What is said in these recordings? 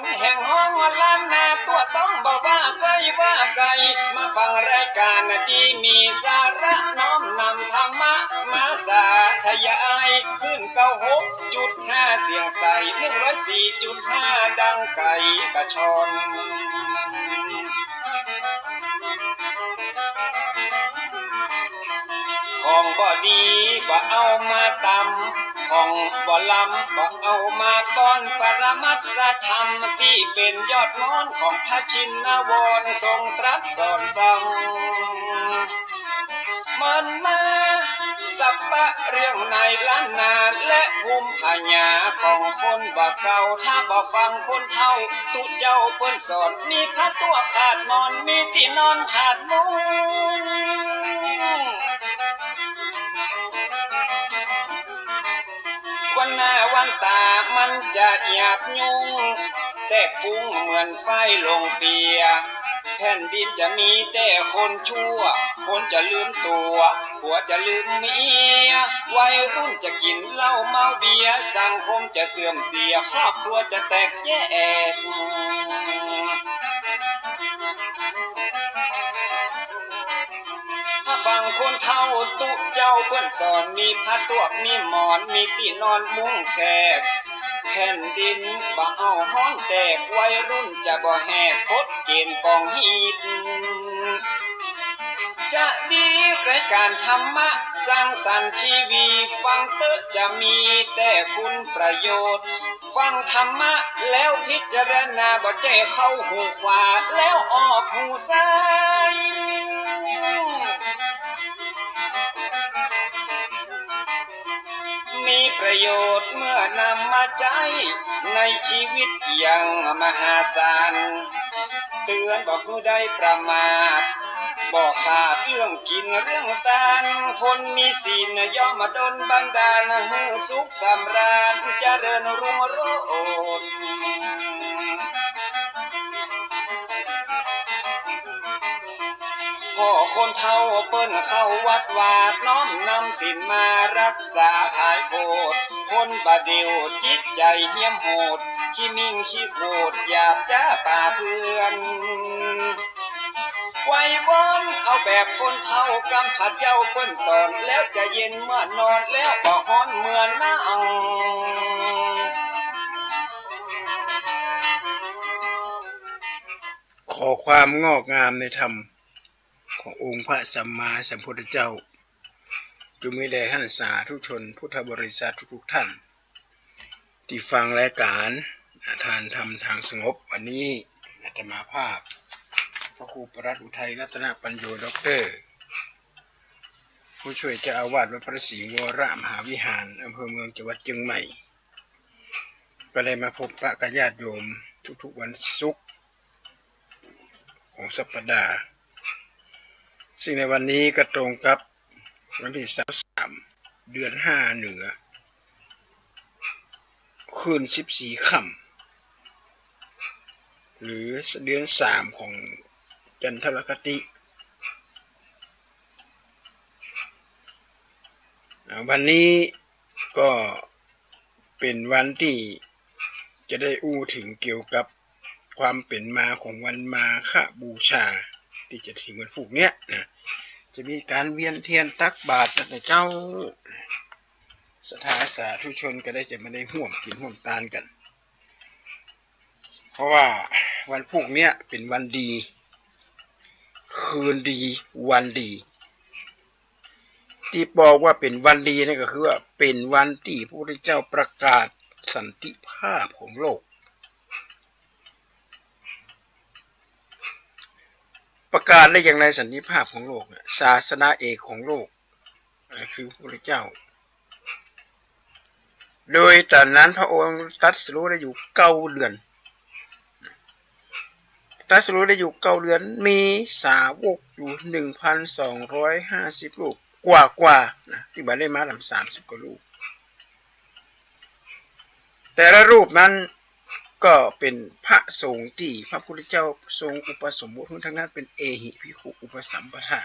นแห่งห้องล้านนาตัวต้องบอกว่าใจว่าไก่มาฟังรายการดีมีสาระน้อมนำธรรมะมาสาธยายขึ้น96.5เสียงใส104.5ดังไก่กระชอนของบ่ดีบ่เอามาตำของบ่ลำบ่เอามาป้อนปรมัตถธรรมที่เป็นยอดมอนของพระชินวรทรงตรัสสอนสั่งมันมาสัพพะเรื่องในล้านนาและภูมิปัญญาของคนบ่เก่าถ้าบ่ฟังคนเฒ่าตุเจ้าเปิ้นสอนมีพระตัวขาดนอนมีที่นอนขาดมุ้งวันหน้าวันตามันจะหยาบยุ่งแตกฟุ้งเหมือนไฟลงเปียแผ่นดินจะมีแต่คนชั่วคนจะลืมตัวผัวจะลืมเมียวัยรุ่นจะกินเหล้าเมาเบียร์สังคมจะเสื่อมเสียครอบครัวจะแตกแยกฟังคนเฒ่าตุเจ้าเพื่อนสอนมีผ้าตัวมีหมอนมีที่นอนมุ้งแขกแผ่นดินบ่เอาห้อนแตกวัยรุ่นจะบ่แหกกฎเกณฑ์กองฮีดจะดีรายการธรรมะสร้างสรรค์ชีวิตฟังเตอะจะมีแต่คุณประโยชน์ฟังธรรมะแล้วพิจารณาบ่ใจเข้าหูขวาแล้วออกหูซ้ายมีประโยชน์เมื่อนำมาใช้ในชีวิตอย่างมหาศาลเตือนบอกผู้ใดประมาทบอกขาดเรื่องกินเรื่องทานคนมีศีลย่อมมาดลบันดาลให้สุขสำราญเจริญรุ่งโรจน์พ่อคนเฒ่าเปิ้นเข้าวัดวาดน้อมนำศีลมารักษาภายโพดคนบาเดียวจิตใจเหี้ยมโหดขี้มิ่งขี้โคดอยากจ้าป่าเพื่อนไว้วอนเอาแบบคนเฒ่ากำผัดเจ้าเปิ้นสอนแล้วจะเย็นเมื่อนอนแล้วก็ฮ้อนเมื่อนั่งขอความงอกงามในธรรมขององค์พระสัมมาสัมพุทธเจ้าจงมีแด่ท่านสาธุชนพุทธบริษัททุกท่านที่ฟังรายการทานธรรมทางสงบวันนี้อาตมาภาพพระครูประรัตน์อุทัยรัตนปัญโยด็อกเตอร์ผู้ช่วยเจ้าอาวาสวัดพระศรีวรมหาวิหารอำเภอเมืองจังหวัดเชียงใหม่ก็ได้มาพบปะกับญาติโยมทุกๆวันศุกร์ของสัปดาห์ซึ่งในวันนี้ก็ตรงกับวันที่23เดือน5เหนือคืน14ค่ำหรือเดือน3ของจันทรคติวันนี้ก็เป็นวันที่จะได้อู้ถึงเกี่ยวกับความเป็นมาของวันมาฆบูชาที่จะถึงวันพรุ่งนี้นะจะมีการเวียนเทียนตักบาตรนะเจ้าศรัทธาสาธุชนก็ได้จะไม่ได้ห่วมกินห่วมทานกันเพราะว่าวันพรุ่งนี้เป็นวันดีคืนดีวันดีที่บอกว่าเป็นวันดีนั่นก็คือว่าเป็นวันที่พระพุทธเจ้าประกาศสันติภาพของโลกประกาศได้อย่างไรสันติภาพของโลกศาสนาเอกของโลกคือพระพุทธเจ้าโดยตอนนั้นพระองค์ตรัสรู้ได้อยู่9 เดือนตรัสรู้ได้อยู่9 เดือนมีสาวกอยู่ 1,250 รูปกว่านะที่บัดได้มา30 กว่ารูปแต่ละรูปนั้นก็เป็นพระสงฆ์ที่พระพุทธเจ้าทรงอุปสมบททั้งนั้นเป็นเอหิภิกขุอุปสัมปทา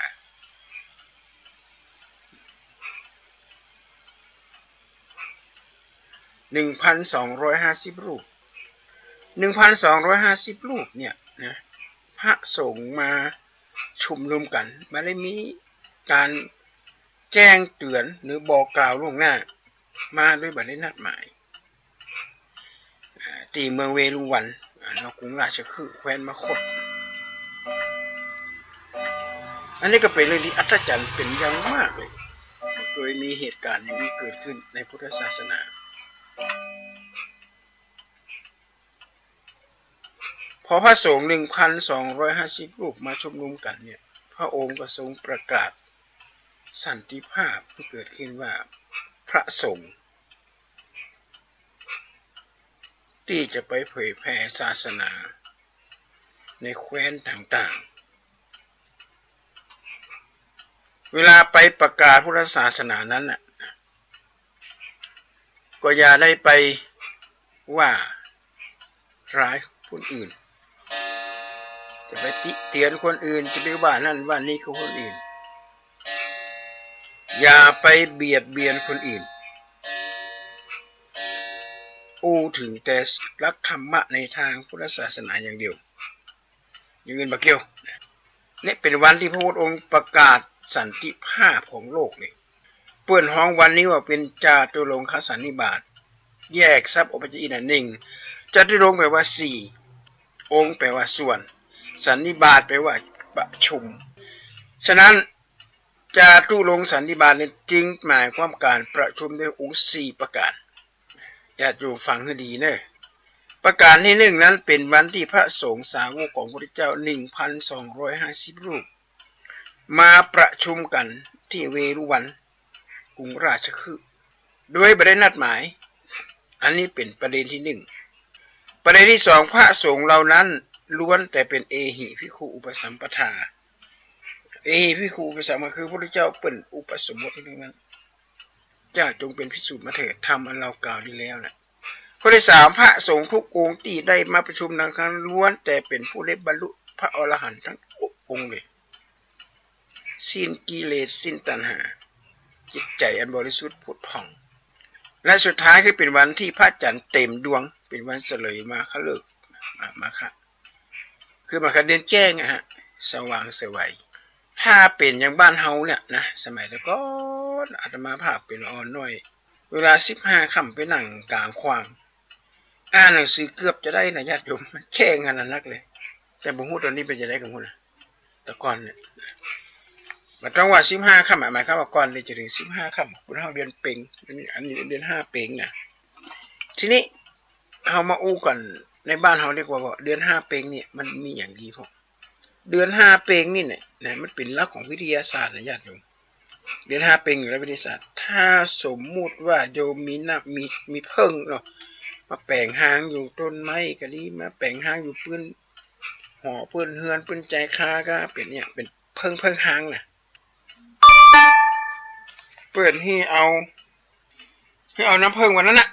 1,250 รูป 1,250 รูปเนี่ยนะพระสงฆ์มาชุมนุมกันไม่ได้มีการแจ้งเตือนหรือบอกกล่าวล่วงหน้ามาด้วยบัดได้นัดหมายที่เมืองเวรุวันนกรุงราชคฤห์แคว้นมคธอันนี้ก็เป็นเรื่องที่อัศจรรย์เป็นอย่างมากเลยเคยมีเหตุการณ์อย่างนี้เกิดขึ้นในพุทธศาสนาพอพระสงฆ์ 1,250 รูปมาชุมนุมกันเนี่ยพระองค์ก็ทรงประกาศสันติภาพที่เกิดขึ้นว่าพระสงฆ์ที่จะไปเผยแผ่ศาสนาในแคว้นต่างๆเวลาไปประกาศพุทธศาสนานั้นน่ะก็อย่าได้ไปว่าร้ายคนอื่นจะไปติเตียนคนอื่นจะไปว่านั่นว่านี่กับคนอื่นอย่าไปเบียดเบียนคนอื่นถึงแต่รักธรรมะในทางพุทธศาสนาอย่างเดียวอย่างอื่นบ่เกี่ยวนี่เป็นวันที่พระพุทธองค์ประกาศสันติภาพของโลกเลยเปิดห้องวันนี้ว่าเป็นจาตุรงคสันนิบาตแยกทรัพย์อปัจจอินะหนึ่งจาตุรงแปลว่า4องค์แปลว่าส่วนสันนิบาตแปลว่าประชุมฉะนั้นจาตุรงสันนิบาตเนี่ยจึงหมายความการประชุมด้วยองค์4ประการญาติโยมฟังให้ดีเนอะประการที่1นั้นเป็นวันที่พระสงฆ์สาวกของพระพุทธเจ้า 1,250 รูปมาประชุมกันที่เวรุวันกรุงราชคฤห์โดยไม่ได้นัดหมายอันนี้เป็นประเด็นที่1ประเด็นที่2พระสงฆ์เหล่านั้นล้วนแต่เป็นเอหิภิกขุอุปสัมปทาเอหิภิกขุอุปสัมปทาคือพระพุทธเจ้าเป็นอุปสมบททั้งนั้นเจ้าจงเป็นภิกษุมาเถิดทำอันเรากล่าวดีแล้วนะข้อที่3พระสงฆ์ทุกองค์ที่ได้มาประชุมนั้นครั้งล้วนแต่เป็นผู้ได้บรรลุพระอรหันต์ทั้งองค์เลยสิ้นกิเลสสิ้นตัณหาจิตใจอันบริสุทธิ์ผุดผ่องและสุดท้ายคือเป็นวันที่พระจันทร์เต็มดวงเป็นวันเฉลยมาฆฤกษ์มาคะคือมาคะเดือนแจ้งสว่างสวัยถ้าเป็นอย่างบ้านเฮาเนี่ยนะสมัยแต่ก็อาตมาภาพเป็นอ่อนน้อยเวลา15 ค่ำไปนั่งกลางควางอ่านหนังสือเกือบจะได้นะญาติโยมมันแค่งานนักเลยแต่บ่ฮู้ตอนนี้เป็นจะได้กับฮู้นะแต่ก่อนเนี่ยมันต้องว่า15 ค่ำหมายความว่าก่อนเลยจะถึง15 ค่ำพุทธเฮาเดือนเพ็งอันนี้เดือน5เพ็งน่ะทีนี้เฮามาอู้ก่อนในบ้านเฮาเรียกว่าเดือน5เพ็งนี่มันมีอย่างดีพอเดือน5เพ็งนี่เนี่ยนะมันเป็นหลักของวิทยาศาสตร์นะญาติโยมเดือน5เพ็งอยู่แล้ววิทยาศาสตร์ถ้าสมมุติว่าโยมมีเพิ่งเนาะมาแปลงหางอยู่ต้นไม้ก็ดีมาแปลงหางอยู่ปืนหอปืนเฮือนปืนใจคาก็เป็นเนี่ยเป็นเพิ่งหางน่ะเปิดให้เอาน้ำเพิ่งวันนั้นน่ะ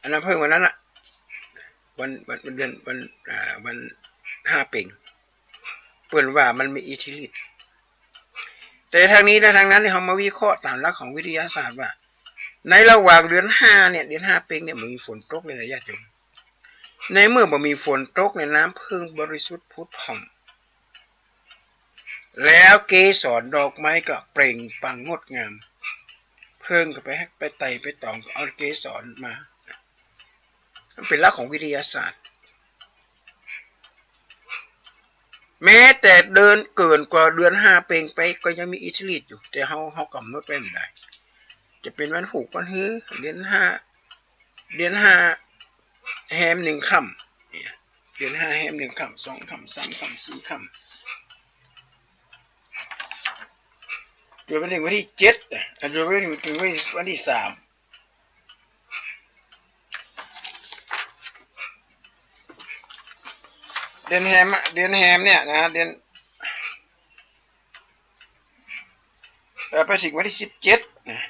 อันน้ำเพิ่งวันนั้นน่ะวันเดือนวัน5เพ็งเปิดว่ามันมีอิทธิฤทธิ์แต่ทางนี้และทางนั้นที่เขามาวิเคราะห์ตามหลักของวิทยาศาสตร์ว่าในระหว่างเดือน5เนี่ยเดือน5เพ็งเนี่ยมันมีฝนตกเลยนะญาติโยมในเมื่อบ่มีฝนตกในน้ำพึ่งบริสุทธิ์ผุดผ่องแล้วเกสรดอกไม้ก็เปล่งปลั่งงดงามเพิ่งก็ไปไต่ไปตองก็เอาเกสรมามันเป็นหลักของวิทยาศาสตร์แม้แต่เดินเกินกว่าเดือน5เพ็งไปก็ยังมีอิทธิฤทธิ์อยู่แต่เขากำหนดไว้ไม่ได้จะเป็นวันผูกวันฮื้อเดือน5แฮม1 ค่ำเนี่ยเดือน5แฮม1 ค่ำ2 ค่ำ3 ค่ำ4 ค่ำจนไปถึงวันที่7จนไปถึงวันที่3เดือนแฮมเนี่ยนะเดือนไปถึงวันที่17นะ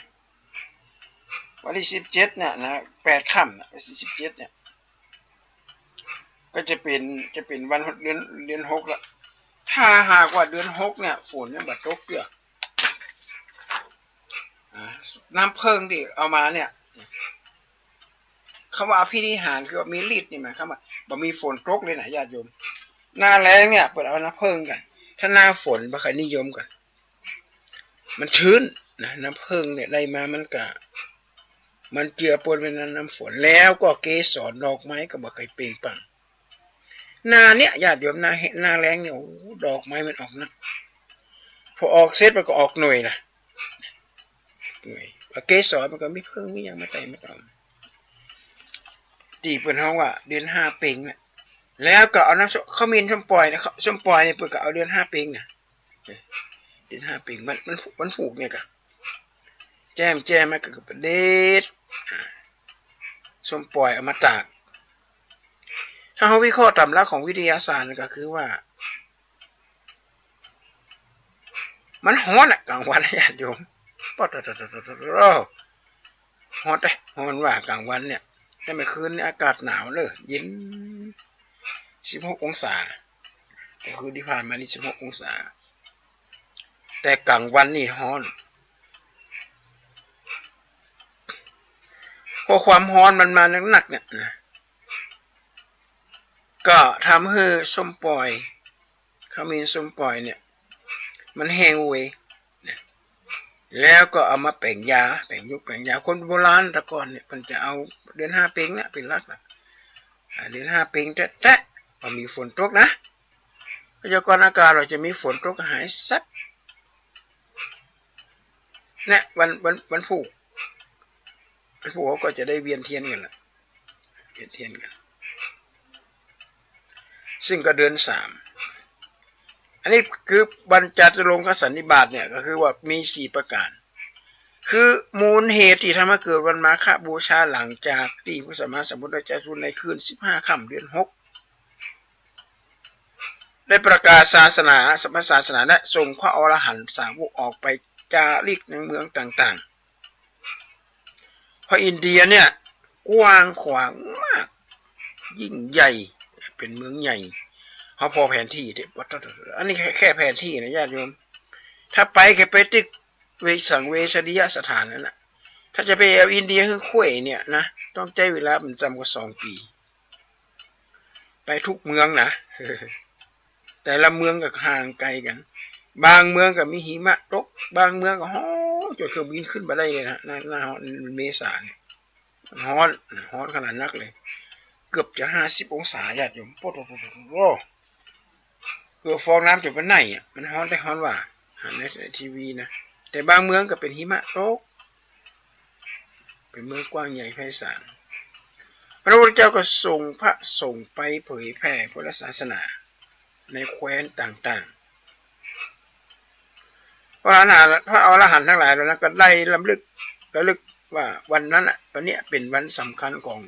วันที่17เนี่ยนะ8 ค่ำวันที่17เนี่ยก็จะเป็นวันเดือน6ละถ้าหากว่าเดือน6เนี่ยฝนเนี่ยบ่ตกเด้อน้ำเพิ่งที่เอามาเนี่ย คำว่าอภินิหารคือว่ามีฤทธิ์นี่หมายความว่าบ่มีฝนตกเลยนะญาติโยมหน้าแล้งเนี่ยเปิดเอาน้ำเพิงกันถ้าหน้าฝนบ่ค่อยนิยมกันมันชื้นนะน้ำเพิงเนี่ยได้มามันเจือปนเป็นน้ำฝนแล้วก็เกสรดอกไม้ก็บ่เคยเปล่งปลั่งหน้าเนี่ยญาติโยมหน้าแล้งเนี่ยโอ้ดอกไม้มันออกนะพอออกเสร็จมันก็ออกหน่วยล่ะหน่วยเกสรมันก็มีเพิ่งมีอย่างมาแต่ไม่ต้องตีเปิ่นเฮาว่าเดือน5เพ็งน่ะแล้วก็เอาน้ำข้าวมีนส้มปล่อยนะส้มปล่อยเนี่ยเปิ่นก็เอาเดือน5เพ็งน่ะเดือน5เพ็งมันผูกเนี่ยก็แจ้มมาก็ประเด็ดส้มปล่อยเอามาตากถ้าเฮาวิเคราะห์ตามหลักของวิทยาศาสตร์ก็คือว่ามันร้อนกลางวันญาติโยมปอดร้อนร้อนว่ากลางวันเนี่ยแต่เมื่อคืนนี่อากาศหนาวเลยเย็น16องศาแต่คืนที่ผ่านมานี่16องศาแต่กลางวันนี่ร้อนพอความร้อนมันมาหนักๆเนี่ยนะก็ทำให้ส้มปล่อยขมิ้นส้มปล่อยเนี่ยมันแห้งเว้ยแล้วก็เอามาแป่งยาคนโบราณแต่ก่อนเนี่ยมันจะเอาเดือน5เพ็งเนี่ยเป็นหลักนะเดือน5เพ็งแท้ๆพอมีฝนตกนะพยากรณ์อากาศเราจะมีฝนตกหายสักเนี่ยวันผูกเขาก็จะได้เวียนเทียนกันละเวียนเทียนกันซึ่งก็เดือน3อันนี้คือบรรจาตุรงคสันนิบาตเนี่ยก็คือว่ามี4ประการคือมูลเหตุที่ทำให้เกิดวันมาฆบูชาหลังจากที่พระสัมมาสัมพุทธเจ้าในคืน15ค่ำเดือน6ได้ประกาศศาสนาสัมมาศาสนาและส่งพระอรหันต์สาวกออกไปจาริกในเมืองต่างๆเพราะอินเดียเนี่ยกว้างขวางมากยิ่งใหญ่เป็นเมืองใหญ่เขาพอแผนที่เด็ดอันนี้แค่แผนที่นะญาติโยมถ้าไปแค่ไปตึกสังเวชนียสถานนั่นนะถ้าจะไปเอาอินเดียคือคุยเนี่ยนะต้องใช้เวลามันจำกว่า2 ปีไปทุกเมืองนะแต่ละเมืองก็ห่างไกลกันบางเมืองก็มีหิมะตกบางเมืองก็ฮ้อนจนเครื่องบินขึ้นมาได้เลยนะหน้าเมษาเนี่ยฮ้อนขนาดนักเลยเกือบจะ50องศาญาติโยมโอ้เกือบฟองน้ำจะเป็นไหนอ่ะมันฮ้อนได้ฮ้อนว่าหันในทีวีนะแต่บางเมืองก็เป็นหิมะตกเป็นเมืองกว้างใหญ่ไพศาลพระพุทธเจ้าก็ส่งไปเผยแผ่พุทธศาสนาในแคว้นต่างๆพระอรหันต์ทั้งหลายเหล่านั้นก็ได้ระลึกว่าวันนั้นวันนี้เป็นวันสำคัญของ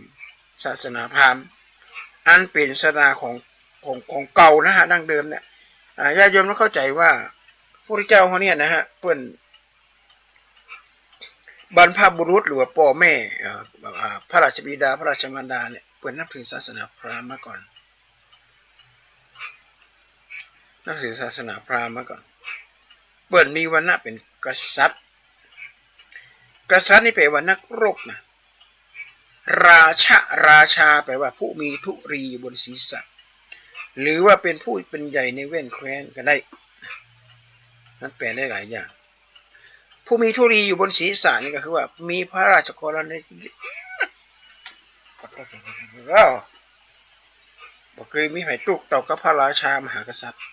ศาสนาพราหมณ์อันเป็นศาสนาของเก่านะฮะดั้งเดิมเนี่ยญาติโยมต้องเข้าใจว่าพระพุทธเจ้าเขาเนี่ยนะฮะเพิ่นบรรพบุรุษหรือว่าพ่อแม่พระราชบิดาพระราชมารดาเนี่ยเพิ่นนับถือศาสนาพราหมณ์มาก่อนเปิดมีวรรณะเป็นกษัตริย์นี่แปลว่านักรบนะราชาแปลว่าผู้มีธุรีบนศีรษะหรือว่าเป็นผู้เป็นใหญ่ในแว่นแคว้นก็ได้นั่นแปลได้หลายอย่างผู้มีธุรีอยู่บนศีรษะนี่ก็คือว่ามีพระราชกรณียกิจบ่เคยมีไผตุกต่อกับพระราชามหากษัตริย์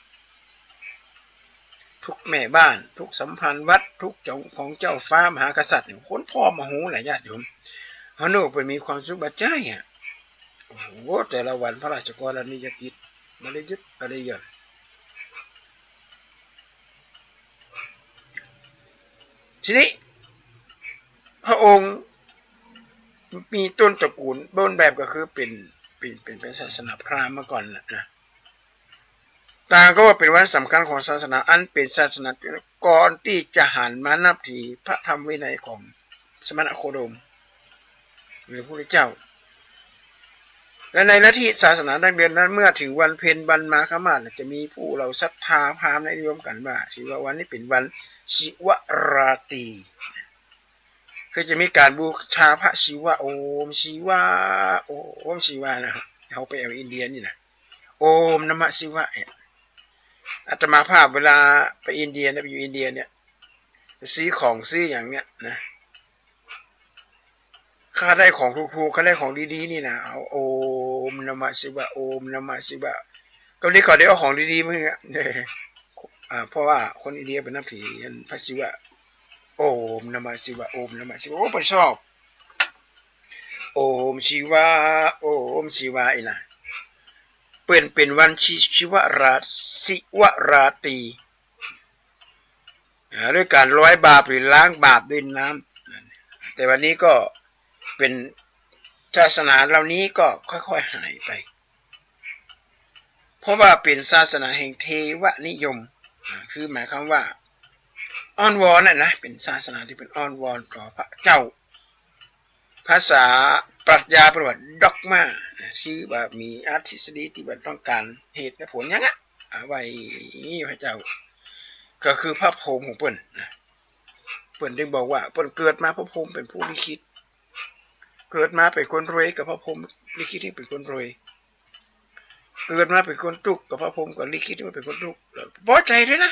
ทุกแม่บ้านทุกสัมพันธ์วัดทุกของเจ้าฟ้ามหากษัตริย์คนพ่อมาหูหลายญาติโยมเฮาโนเป็นมีความสุขบัดใจอ่ะโอ้โหแต่ละวันพระราชกรณียกิจบ่ได้ยึดบ่ได้หย่อนทีนี้พระองค์มีต้นตระกูลต้นแบบก็คือเป็นศาสนาพราหมณ์มาก่อนนะต่างก็ว่าเป็นวันสำคัญของศาสนาอันเป็นศาสนาก่อนที่จะหันมานับถือพระธรรมวินัยของสมณโคดมหรือพระพุทธเจ้าและในลัทธิศาสนาดั้งเดิมนั้นเมื่อถึงวันเพ็ญวันมาฆมาสจะมีผู้เราศรัทธาพราหมณ์นิยมกันว่าวันนี้เป็นวันศิวราตรีค คือจะมีการบูชาพระศิวะโอมศิวะโอมศิวะนะครับเขาไปเอาอินเดียนี่นะโอมนมะศิวะอาตมาภาพเวลาไปอินเดียนะไปอยู่อินเดียเนี่ยซื้อของซื้ออย่างเนี้ยนะข้าได้ของถูกๆข้าได้ของดีๆนี่นะเอาโอมนมะศิวะโอมนมะศิวะก็นี้ก่อนได้เอาของดีๆมาเนี่ยเพราะว่าคนอินเดียเป็นนับถือพระศิวะโอมนมะศิวะโอมนมะศิวะโอ้ผมชอบโอมศิวะโอมศิวะอีนะเป็นวันศิวราตรีด้วยการร้อยบาปหรือล้างบาปด้วยน้ำแต่วันนี้ก็เป็นศาสนาเหล่านี้ก็ค่อยๆหายไปเพราะว่าเป็นศาสนาแห่งเทวนิยมคือหมายความว่าอ้อนวอนนะเป็นศาสนาที่เป็นอ้อนวอนต่อพระเจ้าภาษาปรัชญาประวัติด็อกมาที่ว่ามีทฤษฎีที่ว่าต้องการเหตุและผลอย่างนั้นไว้พระเจ้าก็คือพระพรหมของเปิ้นนะเปิ้นจึงบอกว่าเปิ้นเกิดมาพระพรหมเป็นผู้ลิขิตเกิดมาเป็นคนรวยกับพระพรหมลิขิตให้เป็นคนรวยเกิดมาเป็นคนทุกข์กับพระพรหมก็ลิขิตให้เป็นคนทุกข์พอใจด้วยนะ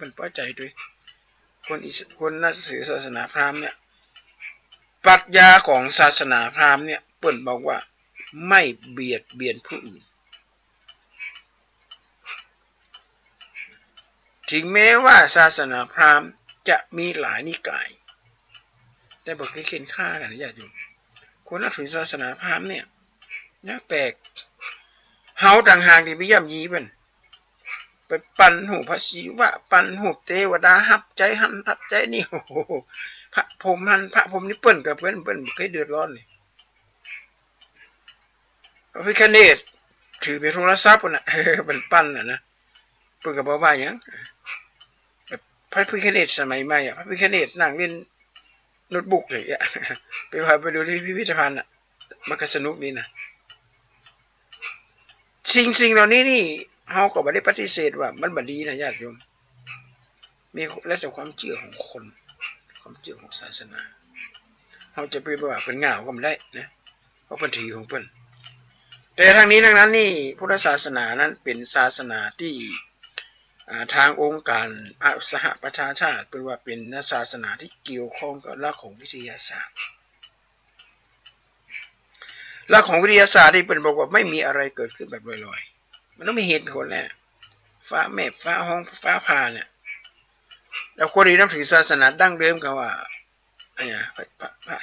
มันพอใจด้วยคนนับถือศาสนาพราหมณ์เนี่ยปรัชญาของศาสนาพราหมณ์เนี่ยเปิ้นบอกว่าไม่เบียดเบียนผู้อื่นถึงแม้ว่าศาสนาพราหมณ์จะมีหลายนิกายแต่บอกให้เข็นฆ่ากันนะญาติโยมคนนับถือศาสนาพราหมณ์เนี่ยน่าแปลกเฮาต่างหากที่ไปย่ำยีมันไปปั่นหูพระศิวะปั่นหูเทวดาหับใจหันหับใจนี่โอ้โหพระพรหมนี่เปิ้นกับเปิ้นเคยเดือดร้อนเลยพระพิฆเนศถือเป็นโทรศัพท์น่ะเป็นปั้นนะเปิ้นกับบ้าอย่างพระพิฆเนศสมัยใหม่พระพิฆเนศนั่งเล่นโน้ตบุ๊กเลยไปดูที่พิพิธภัณฑ์มันก็สนุกดีนะสิ่งเหล่านี้นี่เฮาก็บ่ได้ปฏิเสธว่ามันบ่ดีนะญาติโยมมีแล้วแต่ความเชื่อของคนความเชื่อของศาสนาเฮาจะไปว่าเป็นง่าวก็ไม่ได้นะเพราะเป็นถือของเพิ่นแต่ทางนี้ทางนั้นนี่พุทธศาสนานั้นเป็นศาสนาที่ทางองค์การสหประชาชาติเป็นว่าเป็นศาสนาที่เกี่ยวข้องกับหลักของวิทยาศาสตร์หลักของวิทยาศาสตร์ที่เป็นบอกว่าไม่มีอะไรเกิดขึ้นแบบลอยๆมันต้องมีเหตุผลแหละฟ้าแม่ฟ้าห้องฟ้าผ่าเนี่ยแล้วคนที่นับถือศาสนาดั้งเดิมก็ว่าพระ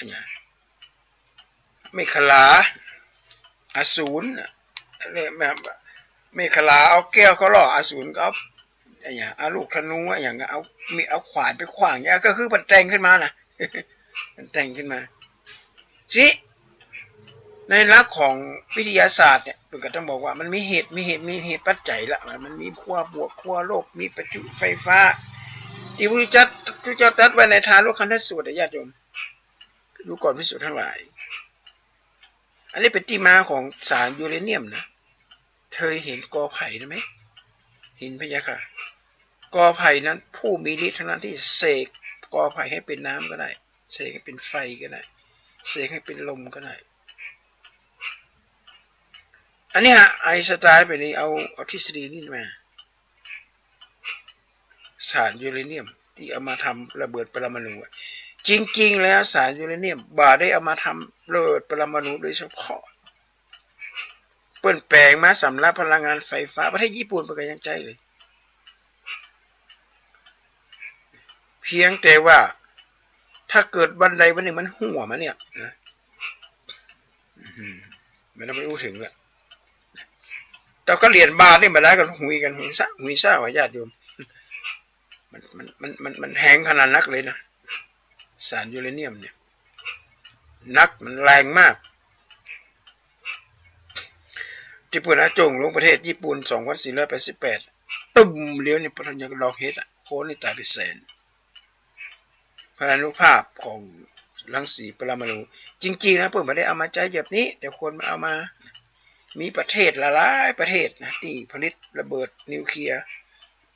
เมขลาอสูรเนี่ยแบบเมขลาเอาแก้วเขาล่ออสูรก็เอาลูกธนูอย่างเอาขวานไปขวางเนี่ยก็คือมันแต่งขึ้นมานะมันแต่งขึ้นมาสิในหลักของวิทยาศาสตร์เนี่ยมันก็ต้องบอกว่ามันมีเหตุปัจจัยละมันมีขั้วบวกขั้วลบมีประจุไฟฟ้าที่พระเจ้าตรัสไว้ในทารุคันธสูตรญาติโยมดูก่อนพิสูจน์ทั้งหลายอันนี้เป็นที่มาของสารยูเรเนียมนะเคยเห็นกอไผ่ไหมเห็นพะยะค่ะกอไผ่นั้นผู้มีฤทธิ์ทั้งนั้นที่เสกกอไผ่ให้เป็นน้ำก็ได้เสกให้เป็นไฟก็ได้เสกให้เป็นลมก็ได้อันนี้ไอน์สไตน์ไปนี่เอาทฤษฎีนี่มาสารยูเรเนียมที่เอามาทำระเบิดปรมาณูจริงๆแล้วสารยูเรเนียมบ่ได้เอามาทำระเบิดปรมาณูโดยเฉพาะเปิ้นแปลงมาสำหรับพลังงานไฟฟ้าประเทศญี่ปุ่นเป็นกันยังใจเลยเพียงแต่ว่าถ้าเกิดวันใดวันหนึ่งมันหัวมาเนี่ยนะมันต้องไปรู้ถึงละเราก็เรียนบาได้มาได้กันหุยซ่าว่าญาติโยมมันแห้งขนาดนักเลยนะสารยูเรเนียมเนี่ยนักมันแรงมากที่ปุ่นอาจงลงประเทศญี่ปุ่น2488ตึ้มเลี้ยวในปรัญญาดอกเฮ็ดโคนนี่ตายไปแสนพลานุภาพของรังสีปรมาณูจริงๆนะเพิ่นไม่ได้เอามาใจแบบนี้แต่คนมาเอามามีประเทศหลายประเทศนะที่ผลิตระเบิดนิวเคลียร์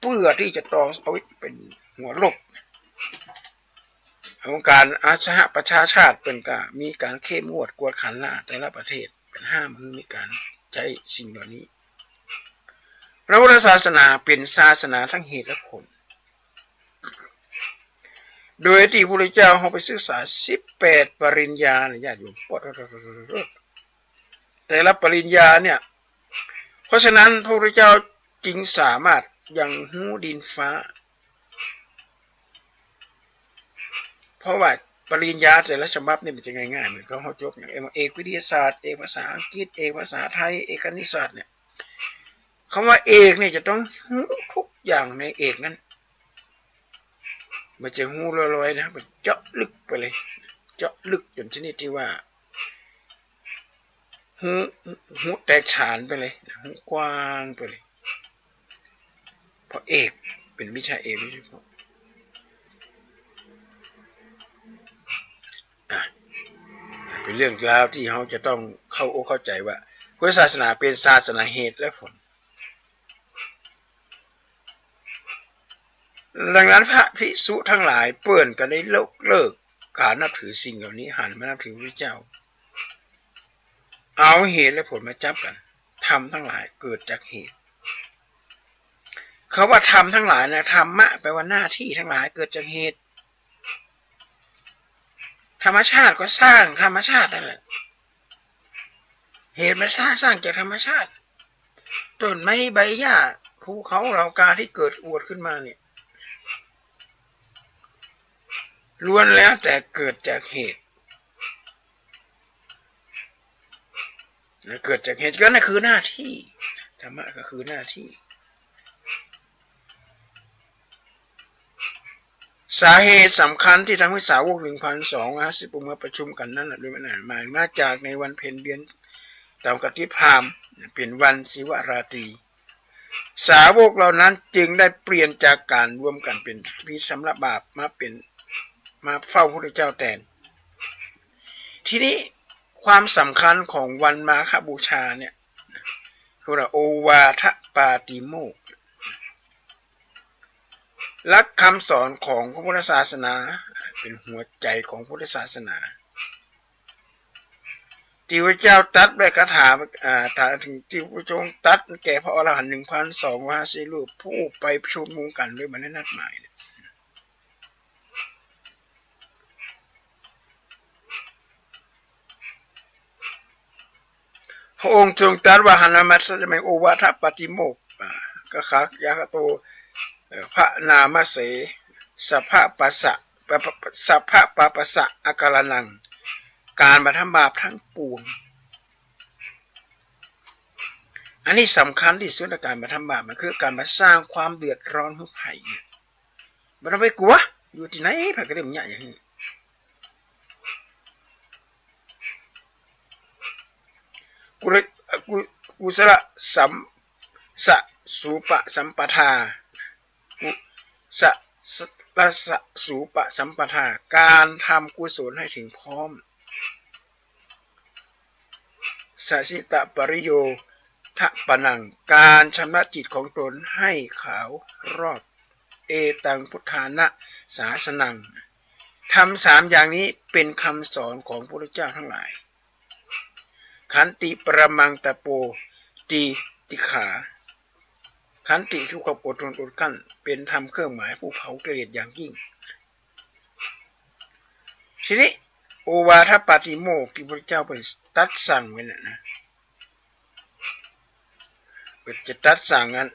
เพื่อที่จะต่อเอาไว้เป็นหัวลบ องค์การสหประชาชาติเป็นก็มีการเข้มงวดกวดขันล่าแต่ละประเทศเป็น5 มือมีการใช้สิ่งเหล่านี้พระพุทธศาสนาเป็นศาสนาทั้งเหตุและผลโดยที่พระพุทธเจ้าเขาไปศึกษา18 ปริญญาญาติโยมแต่ละปริญญาเนี่ยเพราะฉะนั้นพระพุทธเจ้าจึงสามารถยังหูดินฟ้าเพราะว่าปริญญาแต่ละฉบับนี่มันจะง่ายๆเหมือนเขาจบอย่างเอกวิทยาศาสตร์เอกภาษาอังกฤษเอกภาษาไทยเอกคณิตศาสตร์เนี่ยคำว่าเอกเนี่ยจะต้องหูทุกอย่างในเอกนั้นมันจะหูลอยๆนะมันเจาะลึกไปเลยเจาะลึกจนชนิดที่ว่าหูแตกฉานไปเลยหูกว้างไปเลยเพราะเอกเป็นวิชาเอกโดยเฉพาะเป็นเรื่องราวที่เขาจะต้องเข้าใจว่าพุทธศาสนาเป็นศาสนาเหตุและผลดังนั้นพระภิกษุทั้งหลายเปื่อนกันได้เลิกการนับถือสิ่งเหล่านี้หันมานับถือพระเจ้าเอาเหตุและผลมาจับกันธรรมทั้งหลายเกิดจากเหตุเขาว่าธรรมทั้งหลายนะธรรมะแปลว่าหน้าที่ทั้งหลายเกิดจากเหตุธรรมชาติก็สร้างธรรมชาตินั่นแหละเหตุมาสร้างจากธรรมชาติต้นไม้ใบหญ้าภูเขาเหล่ากาที่เกิดอวดขึ้นมาเนี่ยล้วนแล้วแต่เกิดจากเหตุเกิดจากเหตุก็นั่นคือหน้าที่ธรรมะก็คือหน้าที่สาเหตุสำคัญที่ทำให้สาวก 1,250 องค์มาประชุมกันนั่นแหละโดยมาจากในวันเพ็ญเดือนตามกติพราหมณ์เป็นวันศิวราตรีสาวกเหล่านั้นจึงได้เปลี่ยนจากการรวมกันเป็นพิธีสำรับบาปมาเฝ้าพระพุทธเจ้าแทนทีนี้ความสำคัญของวันมาฆบูชาเนี่ยคือโอวาทปาติโมกข์หลักคำสอนของพระพุทธศาสนาเป็นหัวใจของพุทธศาสนาที่พระเจ้าตรัสด้วยคาถาถึงที่พระองค์ตรัสแก่พระอรหันต์ 1,250 รูปผู้ไปประชุมมุงกันด้วยมันนัดหมายพระองค์ทรงตรัสว่าหันมัสสะเมโอวาทปาติโมกข์กะขายากโตพระนามเสสัพพะปัสสะสัพพะปะปัสสะอาการนังการมาทำบาปทั้งปวงอันนี้สำคัญที่สุดในการมาทำบาปมันคือการมาสร้างความเดือดร้อนให้ไผ่มันต้องไปกลัวอยู่ที่ไหนไผ่ก็เรื่องอย่างนี้กุศลสัมสะสูปะสัมปทากุสะละสะสูปะสัมปทาการทำกุศลให้ถึงพร้อมสัสิตะปริโยทะปนังการชำระจิตของตนให้ขาวรอบเอตังพุทธานะศาสนังทำ3 อย่างนี้เป็นคำสอนของพระพุทธเจ้าทั้งหลายขันติปรมังตะโปติขาขันติคือความอดทนอดกั้นเป็นธรรมเครื่องหมายผู้เผากิเลสอย่างยิ่งทีนี้โอวาทปาติโมกข์ที่พระเจ้าเป็นตัดสั่งไว้นะเป็นจะตัดสั่งกัน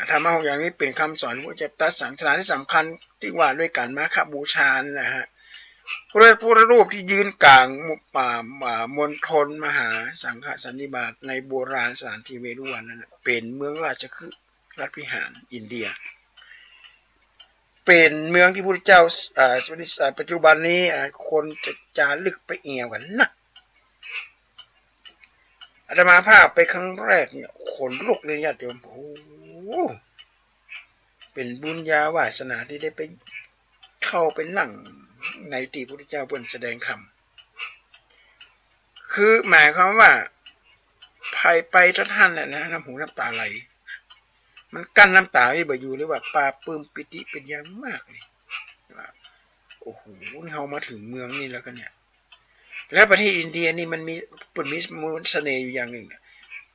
ธรรมะ6 อย่างนี้เป็นคำสอนว่าจะตัดสั่งสถานที่สำคัญที่ว่าด้วยกันมาฆบูชานะฮะพระพุทธรูปที่ยืนกลางมณฑลมหาสังฆสันนิบาตในโบราณสถานที่เวรุวันนั้นเป็นเมืองราชคฤห์รัฐพิหารอินเดียเป็นเมืองที่พระพุทธเจ้าปัจจุบันนี้คนจะจารึกไปเอี่ยวกันนักอาตมาภาพไปครั้งแรกเนี่ยขนลุกเลยญาติโยมโอ้เป็นบุญญาวาสนาที่ได้ไปเข้าไปนั่งในที่พระพุทธเจ้าเพิ่นแสดงธรรมคือหมายความว่าไปท่านน่ะนะน้ำหูน้ำตาไหลมันกั้นน้ำตาไม่อยู่หรือว่าปลาปื้มปิติเป็นอย่างมากเลย โอ้โหเฮามาถึงเมืองนี่แล้วกันเนี่ยแล้วประเทศอินเดียนี่มันมีมนต์เสน่ห์อยู่อย่างหนึ่ง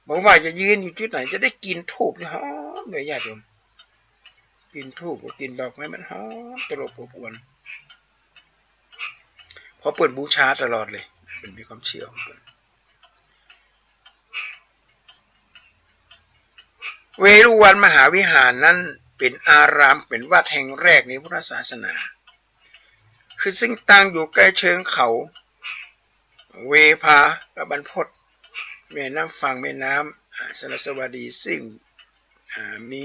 บอกว่าจะยืนอยู่จุดไหนจะได้กินธูปหอมเลยญาติโยมกินธูปกินดอกไม้มันหอมตลบอบอวนเพราะเปิดบูชาตลอดเลยเป็นมีความเชื่อของเปิดเวรุวันมหาวิหารนั้นเป็นอารามเป็นวัดแห่งแรกในพุทธศาสนาคือซึ่งตั้งอยู่ใกล้เชิงเขาเวภาและบรรพตแม่น้ำฝั่งแม่น้ำสรสวดีซึ่งมี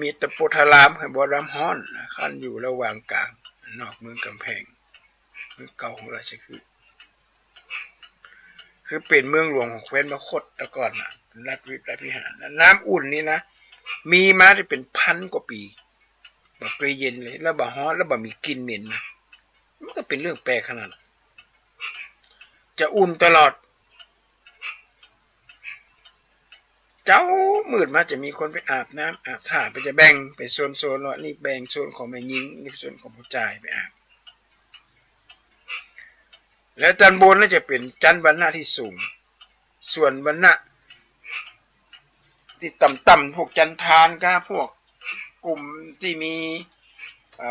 มีตะโพธารามบ่อน้ำฮ้อนขั้นอยู่ระหว่างกลางนอกเมืองกำแพงเมืองเก่าของราชคือเป็นเมืองหลวงของแคว้นมคธแต่ก่อนรัฐวิหารน้ำอุ่นนี่นะมีมาได้เป็นพันกว่าปีบ่เคยเย็นเลยแล้วบ่ฮ้อนแล้วบ่มีกลิ่นเหม็นนะมันก็เป็นเรื่องแปลกขนาดจะอุ่นตลอดเจ้ามืดมาจะมีคนไปอาบน้ำอาบท่าไปจะแบ่งไปโซนว่านี่แบ่งโซนของแม่หญิงนี่โซนของผู้ชายไปอาบแล้วจันบนน่าจะเป็นจันวรรณะที่สูงส่วนวรรณะที่ต่ำๆพวกจันทานก็พวกกลุ่มที่มี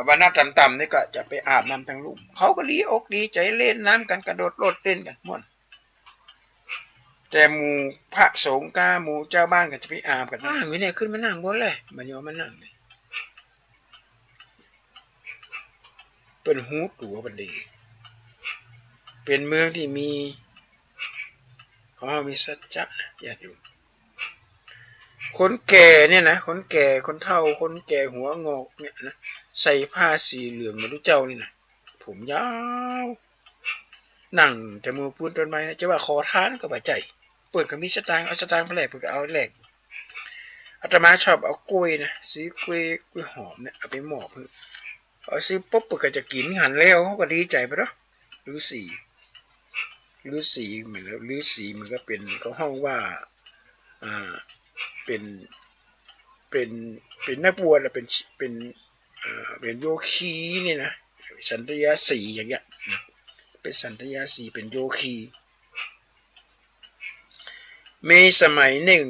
วรรณะต่ำๆนี่ก็จะไปอาบน้ำทั้งลุ่มเขาก็ดีอกดีใจเล่นน้ำกันกระโดดโลดเล่นกันม่วนแต่หมู่พระสงฆ์ก้าหมู่เจ้าบ้านก็จะไปอาบกันอยู่เนี่ยขึ้นมานั่งบนเลยมันยอมมานั่งเลยเป็นหูตัวบันดีเป็นเมืองที่มีของเรามีสัจจะนะญาติโยมคนแก่เนี่ยนะคนแก่คนเฒ่าคนแก่หัวงอกเนี่ยนะใส่ผ้าสีเหลืองเหมือนลูกเจ้านี่นะผมยาวนั่งแต่มือปูนต้นไม้นะจะว่าขอทานก็บ่ใจเปิดก็มีสตางค์เอาสตางค์ไปแลกเปิดก็เอาแลกอาตมาชอบเอากล้วยนะซื้อกล้วยหอมเนี่ยเอาไปหมอบเพิ่นเอาซื้อปุ๊บเปิดก็จะกินหันแล้วเขาก็ดีใจไปเนาะฤาษีเหมือนฤาษีมันก็เป็นเขาห้องว่าเป็นนักบวชแล้วเป็นโยคีนี่นะสันตยาสีอย่างเงี้ยเป็นสันตยาสีเป็นโยคีมีสมัยหนึ่ง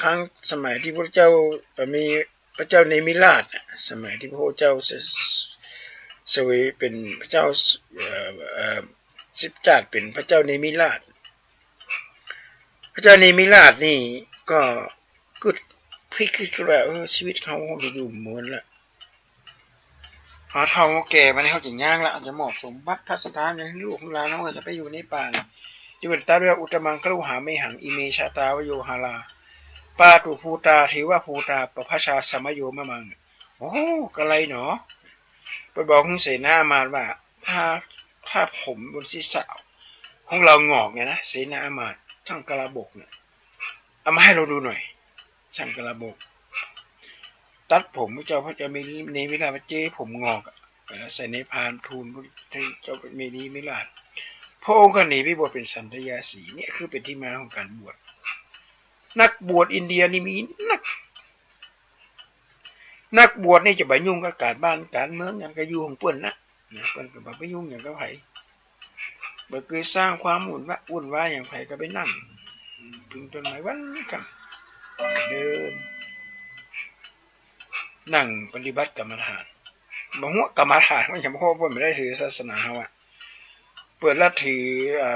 ครั้งสมัยที่พระเจ้ามีพระเจ้าเนมิราชสมัยที่พระเจ้าเสวยเป็นพระเจ้าสิบจาดเป็นพระเจ้าเนมิราชนี่ก็กึดพิคิดว่าชีวิตเขาคงจะอยู่เหมือนละหาเท่าแก่มาในเขาจะย่างละอาจจะเหมาะสมบัติพัสถานอย่างลูกของเราเขาจะไปอยู่ในป่าที่เป็นตาเรืออุตมังคลุหาไม่หังอิเมชาตาวโยหาลาปาตุภูตาเทวภูตาปภชาสมโยมะมังโอ้กะไรเนาะไปบอกของเสนามาว่าถ้าผมบนศีรษะของเรางอกเนี่ยนะเสนาอามาตย์ช่างกระบกเนี่ยเอามาให้เราดูหน่อยช่างกระบกตัดผมพระเจ้ามีในเวลาเจ้ผมงอกแล้วใส่ในพานทูลพระเจ้ามีนี้ไม่ลาดพระองค์ก็หนีไปบวชเป็นสันตยาสีเนี่ยคือเป็นที่มาของการบวชนักบวชอินเดียนี่มีนักบวชนี่จะไปยุ่งกับการบ้านการเมืองอย่างกระยูของเปิ้นนะเปิ้นก็บ่ไปยุ่งอย่างกับไผบ่เคยสร้างความวุ่นวายอย่างไผก็ไปนั่งพึงต้นไม้วันกันเดินนั่งปฏิบัติกรรมฐานบ่ฮู้กรรมฐานมันยังบ่เพิ่นไม่ได้ถือศาสนาเฮาเปิดลัทธิ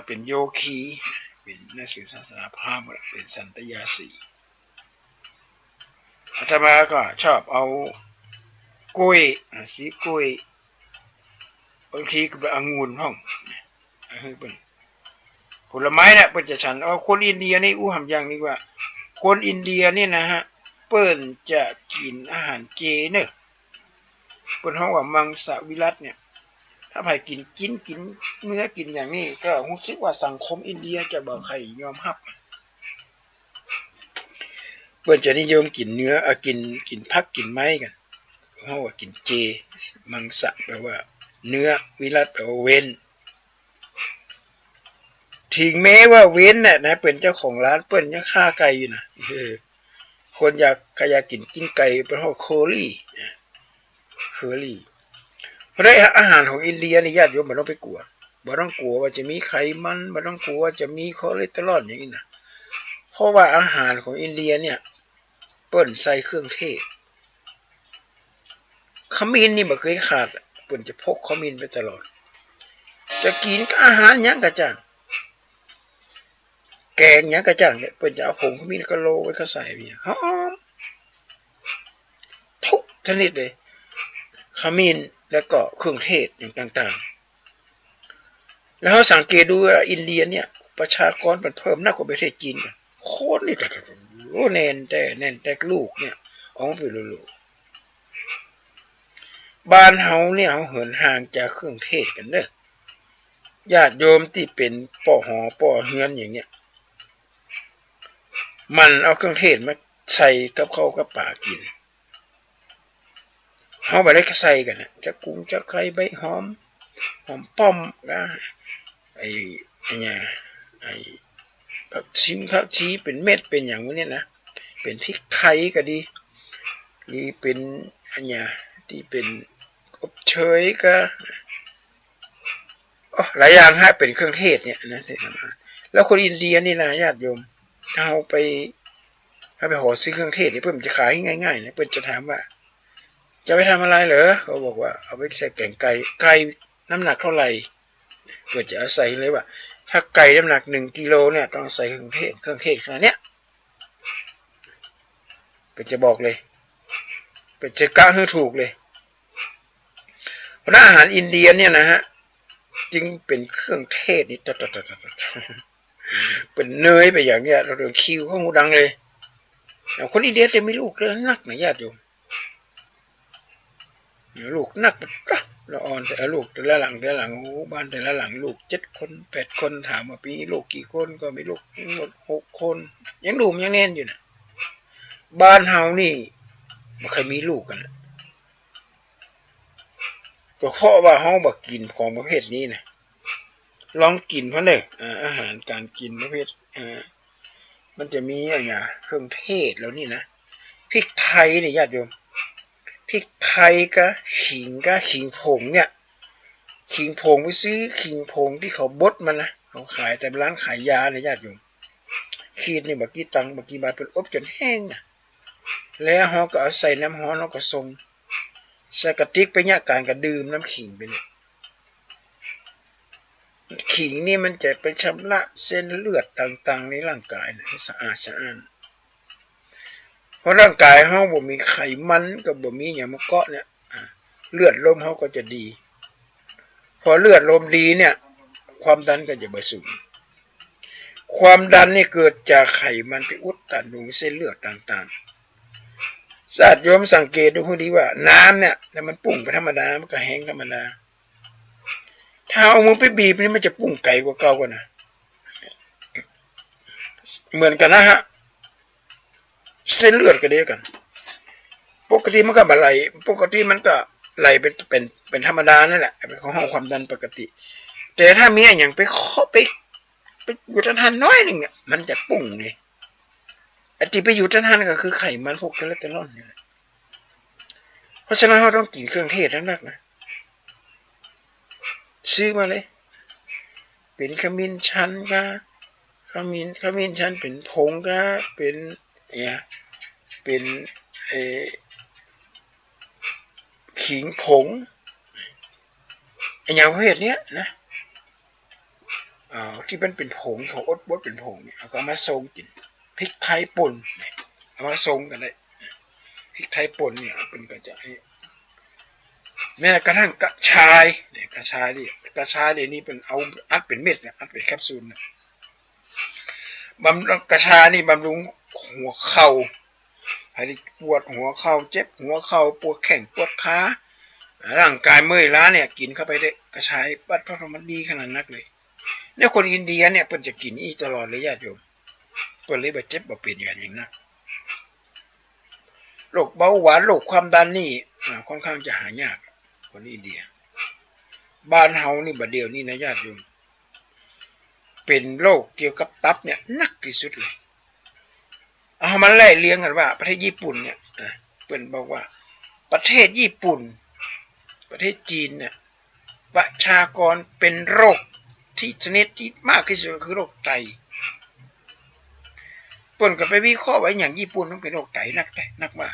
เป็นโยคีเป็นนักศึกษาศาสนาพราหมณ์เป็นสันตยาสีอาตมาก็ชอบเอากล้วยสีกล้วยบางทีก็เป็นองุ่นห้องเป็นผลไม้เนี่ยเป็นจะฉันคนอินเดียนี่หำอย่างนี้ว่าคนอินเดียนี่นะฮะเปิ้นจะกินอาหารเจเนอะเปิ้นห้องว่ามังสวิรัติเนี่ยถ้าใครกินเนื้อกินอย่างนี้ก็รู้สึกว่าสังคมอินเดียจะบ่ใครยอมรับเปิ้นจะนิยมกินเนื้อกินผักกินไม้กันเฮาว่ากินเจมังสะแปลว่าเนื้อวิรัติแปลว่าเว้นถึงแม้ว่าเว้นน่ะนะเป็นเจ้าของร้านเปิ้นยังฆ่าไก่อยู่นะคนอยากกินไก่เป็นเฮาเคอรี่ เพราะได้อาหารของอินเดียนี่ญาติโยมไม่ต้องไปกลัวไม่ต้องกลัวว่าจะมีไขมันไม่ต้องกลัวว่าจะมีคอเลสเตอรอลอย่างนี้นะเพราะว่าอาหารของอินเดียเนี่ยเปิ้นใส่เครื่องเทศขมิ้นนี่ไม่เคยขาดเปิ้นจะพกขมิ้นไปตลอดจะกินอาหารยังกระจ่างแกงยังกระจ่างเนี่ยเปิ้นจะเอาผงขมิ้นกะโลไว้เขาใส่เนี่ยหอมทุกชนิดเลยขมิ้นแล้วก็เครื่องเทศอย่างต่างๆแล้วเขาสังเกตดูว่าอินเดียเนี่ยประชากรมันเพิ่มมากกว่าประเทศจีนโคตรนี่โอ้แน่นแต่ลูกเนี่ยออกไปลูกบ้านเฮาเนี่ยเขาเหินห่างจากเครื่องเทศกันเด้อญาติโยมที่เป็นป่อหอป่อเฮือนอย่างเนี้ยมันเอาเครื่องเทศมาใส่กับข้าวกับปลากินเขาไปได้ใส่กันนะจะกุ้งจะไข่ใบหอมป้อมก็ไอ้เนี่ยไอ้ผักชีเป็นเม็ดเป็นอย่างนี้นะเป็นพริกไทยก็ดีหรือเป็นอันเนี้ยที่เป็นอบเชยก็หลายอย่างฮะเป็นเครื่องเทศเนี่ยนะที่ทำมาแล้วคนอินเดียนี่นะญาติโยมถ้าเอาไปขอซื้อเครื่องเทศนี่เพื่อนจะขายง่ายๆนะเพื่อนจะถามว่าจะไปทำอะไรเหรอเขาบอกว่าเอาไปใส่แกงไก่น้ำหนักเท่าไหร่เพื่อนจะเอาใส่เลยว่าถ้าไก่น้ำหนัก1 กิโลเนี่ยต้องใส่เครื่องเทศขนาดเนี้ยเป็นจะบอกเลยเป็นจะกะให้ถูกเลยเพราะอาหารอินเดียเนี่ยนะฮะจึงเป็นเครื่องเทศนี่เป็นเนยไปอย่างเนี้ยเราเรียกคิวเขาหูดังเลยคนอินเดียจะมีลูกเลยนักนะญาติโยมลูกนักละอ่อนแต่ลูกแต่ละหลังบ้านแต่ละหลังลูก7 คน8 คนถามว่าปีลูกกี่คนก็มีลูกหมด6 คนยังดูมยังแน่นอยู่นะบ้านเฮานี่ไม่เคยมีลูกกันก็เพราะว่าเฮาบ่กินของประเภทนี้นะลองกินเพราะเลยอาหารการกินประเภทมันจะมีอะไรเครื่องเทศแล้วนี่นะพริกไทยเนี่ยญาติโยมพริกไทยก็ขิงผงเนี่ยขิงผงไปซื้อขิงผงที่เขาบดมันนะเขาขายแต่ร้านขายยาเนี่ยญาติโยมขีดนี่บักกี่ตังบักกี่บาทเป็นอบจนแห้งนะแล้วเขาก็เอาใส่น้ำร้อนเขาก็ส่งใส่กระติกไปเนี่ยการกระดื่มน้ำขิงไปเนี่ยขิงนี่มันจะไปชำระเส้นเลือดต่างๆในร่างกายนะให้สะอาดเพราะร่างกายเขาบ่มีไขมันกับบ่มีอย่างมาเกาะเนี่ยเลือดลมเขาก็จะดีพอเลือดลมดีเนี่ยความดันก็จะบ่สูงความดันนี่เกิดจากไขมันไปอุดตันดวงเส้นเลือดต่างๆญาติโยมสังเกตดูให้ดีว่าน้ำเนี่ยแต่มันปุ่งไปธรรมดามันก็แห้งธรรมดาถ้าเอามือไปบีบนี่มันจะปุ่งไกลกว่าเก่ากันนะเหมือนกันนะฮะเส้นเลือดก็เดียวกันปกติมันก็ไหลปกติมันก็ไหลเป็นธรรมดานั่นแหละเป็นของห้องความดันปกติแต่ถ้ามีอย่างไปอยู่ทันน้อยหนึ่งเนี่ยมันจะปุ่งเลยไอ้ที่ไปอยู่ทันก็คือไขมันพวกคอเลสเตอรอลนี่แหละเพราะฉะนั้นเราต้องกินเครื่องเทศทั้งนั้นนะซื้อมาเลยเป็นขมิ้นชันก็ขมิ้นชันเป็นผงก็เป็นเนี่ยเป็นขิงผงอย่างประเภทเนี้ยนะที่มันเป็นผงเขาอดบดเป็นผงเนี่ยเอาก็มาทรงกินพริกไทยป่นเอามาทรงกันได้พริกไทยป่นเนี่ยเป็นกระจายแม้กระทั่งกระชายเนี่ยกระชายเดี๋ยวนี้เป็นเอาอัดเป็นเม็ดนะอัดเป็นแคปซูลนะกระชายนี่บำรุงหัวเข่าให้ปวดหัวเข่าเจ็บหัวเข่าปวดแข้งปวดขาร่างกายเมื่อยล้าเนี่ยกินเข้าไปได้กระชายปัดเพราะมันดีขนาดนักเลยเนี่ยคนอินเดียเนี่ยเพิ่นจะกินอีตลอดเลยญาติโยมเพิ่นเลยบ่เจ็บบ่เป็นอย่างนั้นโรคเบาหวานโรคความดันนี่ค่อนข้างจะหายากคนอินเดียบ้านเฮานี่บัดเดียวนี่นะญาติโยมเป็นโรคเกี่ยวกับตับเนี่ยหนักที่สุดเลยเอามันไล่เลี้ยงกันว่าประเทศญี่ปุ่นเนี่ยเพิ่นบอกว่าประเทศญี่ปุ่น ประเทศจีนเนี่ยประชากรเป็นโรคที่ชนิดที่มากที่สุดคือโรคไตเปิ้นก็ไปวิเคราะห์ไว้อย่างญี่ปุ่นมันเป็นโรคไตนักว่า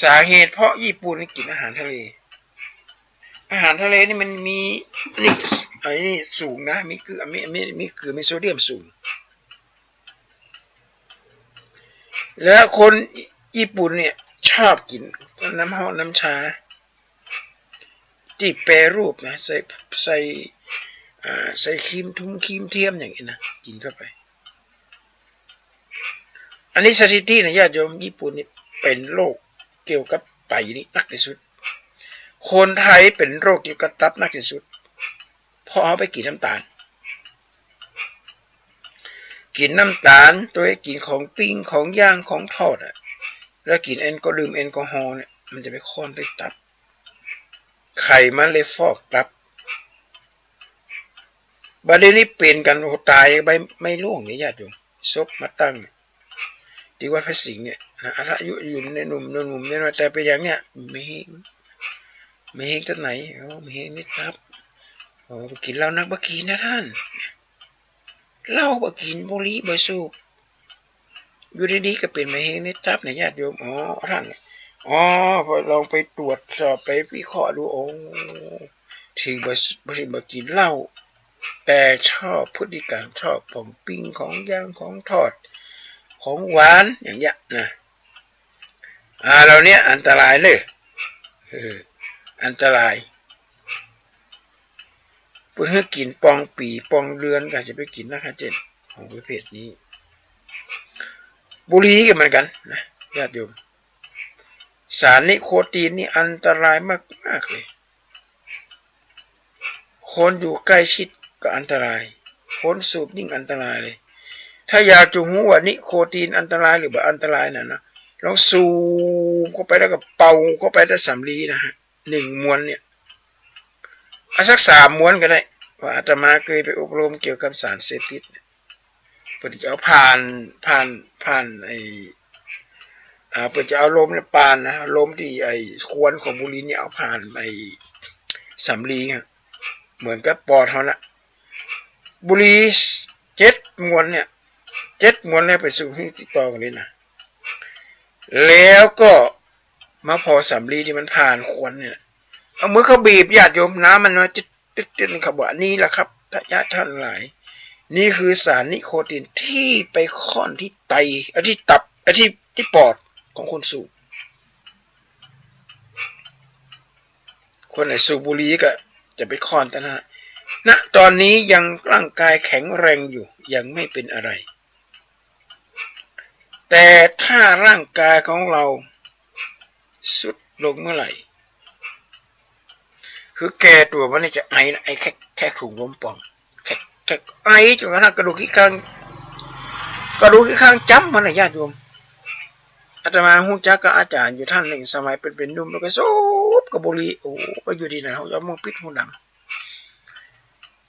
สาเหตุเพราะญี่ปุ่นกินอาหารทะเลนี่มันมีอันนี้สูงนะมีเกลือมีโซเดียมสูงแล้วคนญี่ปุ่นเนี่ยชอบกินน้ำชาที่แปรรูปนะใส่ครีมเทียมอย่างนี้นะกินเข้าไปอันนี้สถิตินะญาติโยมญี่ปุ่นนี่เป็นโรคเกี่ยวกับไตนี่นักที่สุดคนไทยเป็นโรคเกี่ยวกับตับนักที่สุดเพราะเอาไปกินน้ำตาลโดยกินของปิ้งของย่างของทอดแล้วกินดื่มแอลกอฮอล์เนี่ยมันจะไปค้อนไปตับไขมันเลยฟอกตับบัดนี้เป็นกันตายไปไม่ล่วงเนี่ยญาติโยมศพมาตั้งที่วัดพระสิงห์เนี่ยนะอายุอยู่ในหนุ่มเนี่ยแต่ไปอย่างเนี้ยไม่เฮงที่ไหนไม่เฮงนี่ตับกินเหล้านักบ่กินนะท่านเหล้าบ่กินบุหรี่บ่สูบอยู่ดีๆก็เป็นไม่เฮงนี่ตับเนี่ยญาติโยมท่านพอลองไปตรวจสอบไปวิเคราะห์ดูถึงบ่กินเหล้าแต่ชอบพฤติกรรมชอบของปิ้งของย่างของทอดของหวานอย่างเงี้ยนะเราเนี้ยอันตรายเลยอันตรายเพื่อกินปองปีปองเดือนก็จะไปกินนะคะเจนของประเภทนี้บุหรี่ก็เหมือนกันนะญาติโยมสารนิโคตินนี่อันตรายมากเลยคนอยู่ใกล้ชิดก็อันตรายคนสูบยิ่งอันตรายเลยถ้าอยากจะรู้ว่านิโคตินอันตรายหรือบ่อันตรายนะลองสูบเข้าไปแล้วก็เป่าเข้าไปแต่สำลีนะฮะ1 ม้วนเนี่ยสัก3 ม้วนก็ได้ว่าอาตมาเคยไปอบรมเกี่ยวกับสารเสพติดเพิ่นจะเอาผ่านเพิ่นจะเอาลมเนี่ยปานนะลมที่ควนของบุหรี่เนี่ยเอาผ่านสำลีเหมือนกับปอดเฮาละบุหรี่7 ม้วนเนี่ย7 ม้วนแล้วไปสู่ที่ติดต่อกันเลยนะแล้วก็มาพอสำลีที่มันผ่านควนเนี่ยเอามือเขาบีบญาติโยมน้ำมันน้อยตึ๊ดๆเขาบอกนี่แหละครับท่านหลายนี่คือสารนิโคตินที่ไปค่อนที่ไตที่ตับที่ปอดของคนสูบคนไหนสูบบุหรี่ก็จะไปค่อนแต่ณตอนนี้ยังร่างกายแข็งแรงอยู่ยังไม่เป็นอะไรแต่ถ้าร่างกายของเราสุดลงเมื่อไหร่คือแก่ตัวมันจะไอแค่ถุงลมป่องแค่ไอจนกระทั่งกระดูกขี้ข้างจ้ำมันนะญาติโยมอาตมาฮู้จักกับอาจารย์อยู่ท่านหนึ่งสมัยเป็นหนุ่มแล้วก็สูบกับบุหรี่ก็อยู่ที่ไหนเขาจะมองปิดหูดัง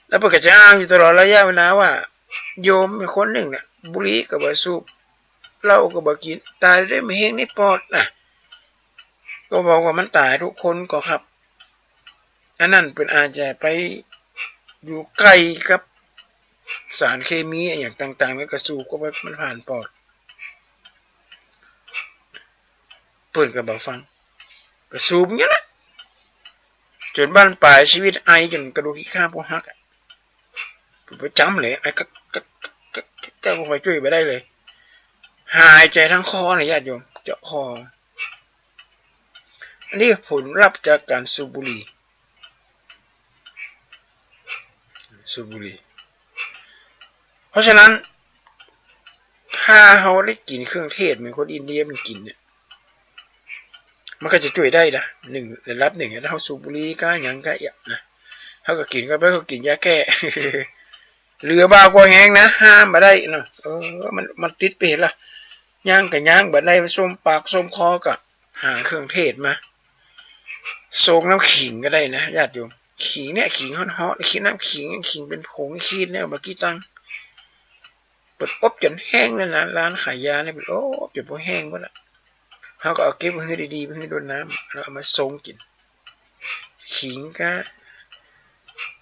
แล้วเพิ่นก็จะอ้างอยู่ตลอดระยะเวลาว่าโยมคนหนึ่งเนี่ยบุหรี่ก็บ่สูบเหล้าก็บ่กินตายด้วยมะเร็งในปอดนะก็บอกว่ามันตายทุกคนก็ครับอันนั้นเป็นอาจจะไปอยู่ใกล้กับสารเคมีอย่างต่างๆแล้วก็สูบก็มันผ่านปอดเปิดกับบ่ฟังก็สูบอย่างนี้แหละจนบ้านปลายชีวิตไอจนกระดูกขี้ข้างพวกหักไปจำเลยไอ้ก็ไปช่วยไปได้เลยหายใจทั้งคอเลยญาติโยมเจาะคออันนี้ผลลัพธ์จากการสูบบุหรี่เพราะฉะนั้นถ้าเราได้กินเครื่องเทศเหมือนคนอินเดียมันกินเนี่ยมันก็จะช่วยได้นะระดับ 1ถ้าเราสูบบุหรี่ก็อย่างก็นะเขาก็กินก็ไปเขากินยาแก้เหลือบากว่าแห้งนะห้ามมาได้เนาะมันติดไปเห็นละย่างกับย่างแบบได้ส้มปากส้มคอก็หาเครื่องเทศมาโซกน้ำขิงก็ได้นะญาติโยมขิงเนี่ยขิงฮอตๆขิงน้ำขิงเป็นผงขีดเนี่ยเมื่อกี้ตั้งเปิดอบจนแห้งเลยนะร้านขายยาเนี่ยเปิดอบจนพอแห้งหมดละเขาก็เอาเก็บไว้ให้ดีๆไว้ให้โดนน้ำแล้วเอามาซงกิน ขิงก็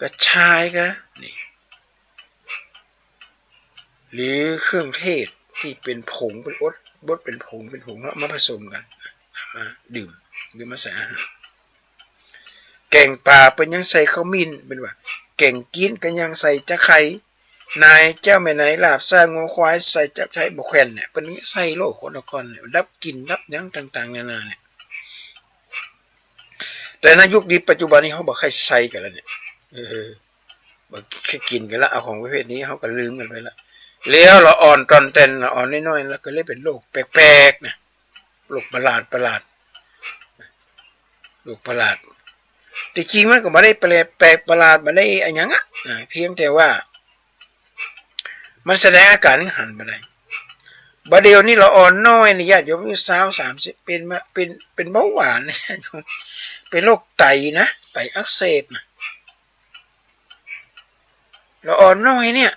กระชายก็นี่หรือเครื่องเทศที่เป็นผงเป็นบดเป็นผงแล้วมาผสมกันมาดื่มหรือมาใส่อาหารแกงปลาเป็นยังใส่ข้าวมิ้นเป็นว่าแกงกินก็ยังใส่จะไข่นายเจ้าแม่ไหนลาบสร้างงวควายใส่จับใช้บกแขวนเนี่ยเป็นใส่โลกคนละคนรับกินรับยังต่างๆนานาเนี่ยแต่ในยุคนี้ปัจจุบันนี้เขาบอกใครใส่กันแล้วเนี่ยบอกแค่กินกันแล้วเอาของประเภทนี้เขาก็ลืมกันไปแล้วเลี้ยวเราอ่อนตอนเต้นเราอ่อนน้อยๆแล้วก็เลยเป็นโรคแปลกๆนะโรคประหลาดโรคประหลาดแต่จริงมันก็ไม่ได้แปลกประหลาดมาได้อะไรอย่างอ่ะเพียงแต่ว่ามันแสดงอาการหันมาได้บัดเดียวนี่เราอ่อนน้อยนี่ญาติโยมอายุ30เป็นมาเป็นเบาหวานนะโยมเป็นโรคไตนะไตอักเสบนะเราอ่อนน้อยเนี่ย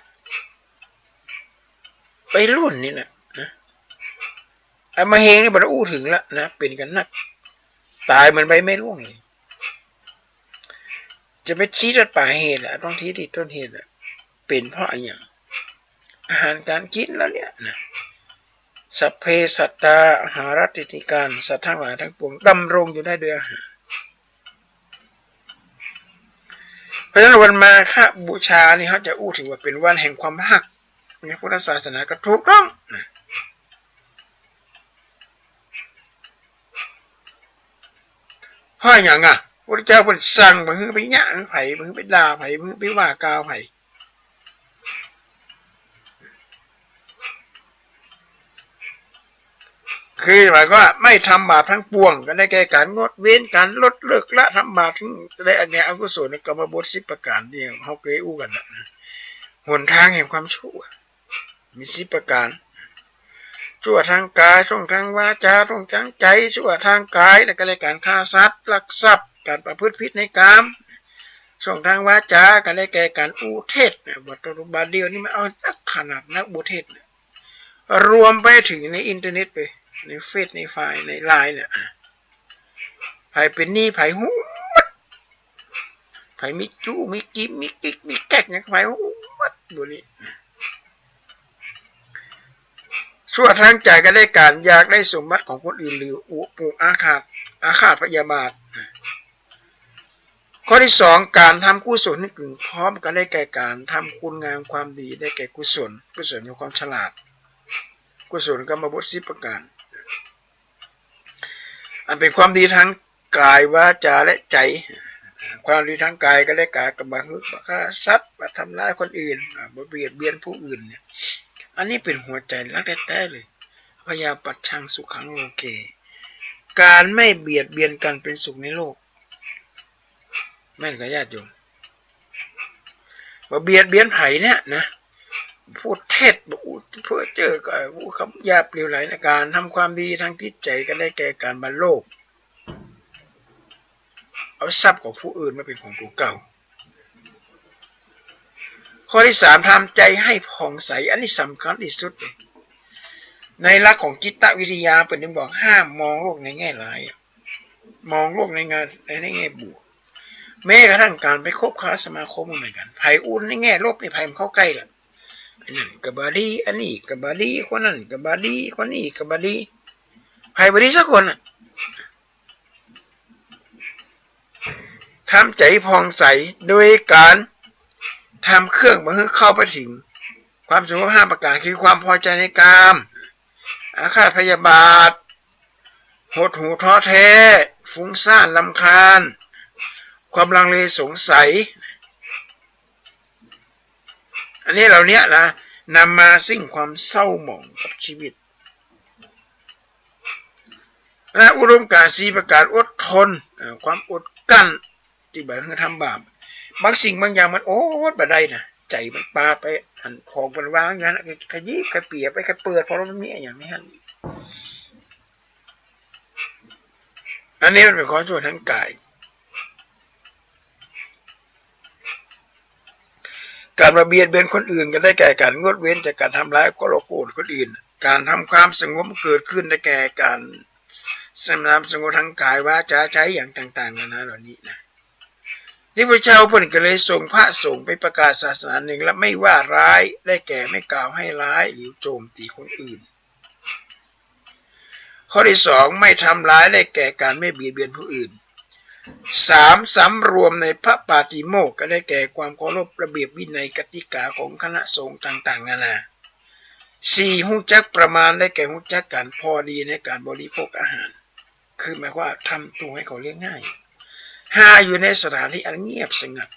ไปรุ่นนี่นะมาเฮงนี่บัดอู้ถึงแล้วนะเป็นกันนักตายมันไปไม่ร่วงเลยจะไปชี้ต้นป่าเหตุแหละต้องที่ต้นเหตุเป็นเพราะอะไรอย่างอาหารการกินแล้วเนี่ยนะสัพเพสัตตาอาหารติติการสัตว์ทั้งหลายทั้งปวงดำรงอยู่ได้ด้วยอาหารเพราะฉะนั้นวันมาฆบูชานี่เขาจะอู้ถึงว่าเป็นวันแห่งความรักในพุทธศาสนาก็ถูกต้องนะเพราะอย่างอ่ะพระเจ้าเป็นสั่งมึงไปย่างไผ่มึงไปด่าไผ่มึงไปว่ากาวไผ่คือหมายก็ไม่ทำบาปทั้งปวงก็ได้แก่การงดเว้นการลดเลิกละทำบาปทั้งได้อันเนี้ยอกุศลในกรรมบท10ประการเนี่ยเขาเคยอู้กันนะหนทางแห่งความชั่วมี10ประการชั่วทางกายชั่วทางวาจาชั่วทางใจชั่วทางกายแล้วก็เลยการฆ่าสัตว์ลักทรัพย์การประพฤติผิดในกามช่วงทางวาจาก็ได้แก่การอู้เทศบทบาทเดียวนี่มันเอานักขนาดนักบูเทศรวมไปถึงในอินเทอร์เน็ตไปในเฟซในไฟล์ในไลน์เนี่ยไผ่เป็นนี่ไผ่หูไผ่มีจู้มีกิ๊บมีกิ๊กมีแก๊กเนี่ยไผ่หูมัดบุนี้ชั่วทางใจก็ได้การอยากได้สมบัติของคนอื่นหรืออุปอาฆาตพยาบาทข้อที่2การทำกุศลให้ถึงพร้อมกันได้แก่การทำคุณงามความดีได้แก่กุศลมีความฉลาดกุศลกรรมบท10ประการอันเป็นความดีทั้งกายวาจาและใจความดีทั้งกายก็ได้กายกับบังคับฆ่าสัตว์มาทำร้ายคนอื่นมาเบียดเบียนผู้อื่นเนี่ยอันนี้เป็นหัวใจรักแท้ๆเลยพยาปัจฉังสุขังโลเกการไม่เบียดเบียนกันเป็นสุขในโลกแม่นกับญาติโยมว่าเบียดเบียนไผ่เนี่ยนะพูดเท็จเพื่อเจอกับผู้คำหยาบเปลี่ยวไหลในการทำความดีทางจิตใจก็ได้แก่การบรรโลภเอาทรัพย์ของผู้อื่นมาเป็นของตัวเก่าข้อที่3ทำใจให้ผ่องใสอันนี้สำคัญที่สุดเลยในหลักของจิตวิทยาเป็นถึงบอกห้ามมองโลกในแง่ร้ายมองโลกในแง่บวกแม้กระทั่งการไปคบค้าสมาคมเหมือนกันไผ่อุ่นในแง่ลบในไผ่มันเข้าใกล้ละอันนั้นกับบาดีอันนี้กับบาดีคนนั้นกับบาดีคนนี้กับบาดีไผ่บาดีสักคนทำใจผ่องใสโดยการทำเครื่องมือเข้าไปถึงความสงบ5ประการคือความพอใจในกามอาฆาตพยาบาทหดหู่ท้อแท้ฟุ้งซ่านรำคาญความลังเลสงสัยอันนี้เหล่านี้นะนำมาซึ่งความเศร้าหมองกับชีวิตและอุดมการณ์4ประการอดทนความอดกั้นที่แบบทำบาปบางสิ่งบางอย่างมันโอ้บ่ได้นะใจมันปาไปหันของมันวางอย่างนั้นขยี้ขเปียไปขเปิดเพราะมันมีอย่างนี้อันนี้มันเป็นข้อชั่วทั้งกายการมาเบียดเบียนคนอื่นก็ได้แก่การงดเว้นจากการทำร้ายก็โกรธคนอื่นการทำความสงบเกิดขึ้นได้แก่การสงบทางกายวาจาใจอย่างต่างๆนานาเหล่านี้นะ นี่พระเจ้าเพิ่นก็เลยส่งพระสงฆ์ไปประกาศศาสนาหนึ่งและไม่ว่าร้ายได้แก่ไม่กล่าวให้ร้ายหรือโจมตีคนอื่นข้อที่2ไม่ทำร้ายได้แก่การไม่เบียดเบียนผู้อื่น3สำรวมในพระปาติโมกข์ก็ได้แก่ความเคารพระเบียบวินัยกติกาของคณะสงฆ์ต่างๆนานา4รู้จักประมาณได้แก่รู้จักการพอดีในการบริโภคอาหารคือหมายว่าทำตัวให้เขาเลี้ยงง่าย5อยู่ในสถานที่อันเงียบสงัด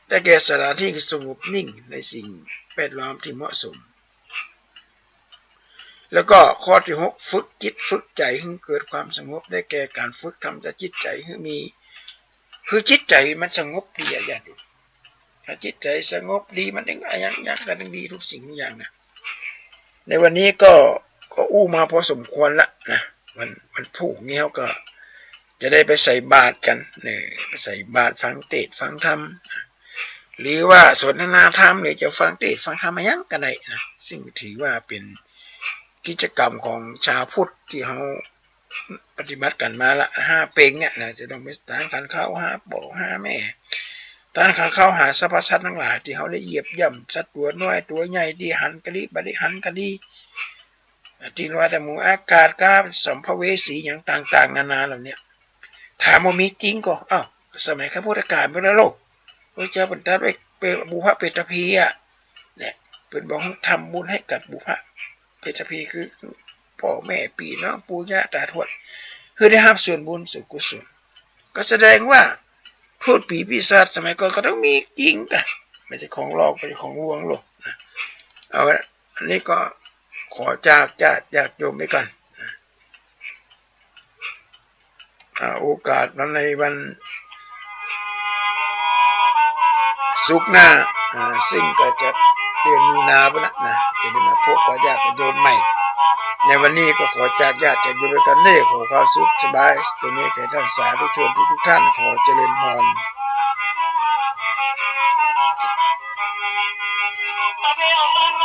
ได้แก่สถานที่สงบนิ่งในสิ่งแวดล้อมที่เหมาะสมแล้วก็ข้อที่6ฝึกจิตฝึกใจให้เกิดความสงบได้แก่การฝึกทำจิตใจให้มีคือจิตใจมันสงบดีอย่าดูถ้าจิตใจสงบดีมันยังกันดีทุกสิ่งทุกอย่างนะในวันนี้ก็อู้มาพอสมควรละนะมันผูกเงี้ยก็จะได้ไปใส่บาตรกันเนี่ยไปใส่บาตรฟังเทศน์ฟังธรรมหรือว่าสนทนาธรรมหรือจะฟังเทศน์ฟังธรรมยังกันได้นะซึ่งถือว่าเป็นกิจกรรมของชาวพุทธที่เขาปฏิบัติกันมาละ5 เพ็งเนี่ยนะจะต้องไปตานขันเข้าหาปู่หาแม่ตานขันเข้าหาสรรพสัตว์ทั้งหลายที่เขาได้เหยียบย่ำสัตว์ตัวน้อยตัวใหญ่ที่หันกะลิบริหันกะลิที่ว่าแต่หมู่อากาศกาสัมภเวสีอย่างต่างๆนานาเหล่านี้ถามว่ามีจริงก็สมัยข้าพุทธกาลเมื่อโลกพระเจ้าบรรดาไว้บุพเพตพีเนี่ยเป็นบอกทำบุญให้กับบุพเพตพีคือพ่อแม่พี่น้องปู่ย่าตาทวดคือได้รับส่วนบุญส่วนกุศลก็แสดงว่าพูดผีปีศาจสมัยก่อนก็ต้องมีจริงแต่ไม่ใช่ของหลอกไม่ใช่ของลวงหรอกนะเอาละอันนี้ก็ขอจากญาติโยมไปก่อนโอกาสในวันศุกร์หน้าซึ่งก็จะเดือนมีนาพุ่นนะจะได้มาพบกับญาติโยมใหม่ในวันนี้ก็ขอจากญาติโยมไปกันเด้อขอความสุขสบายตัวนี้แก่ท่านสาธุชนทุกท่านขอเจริญพร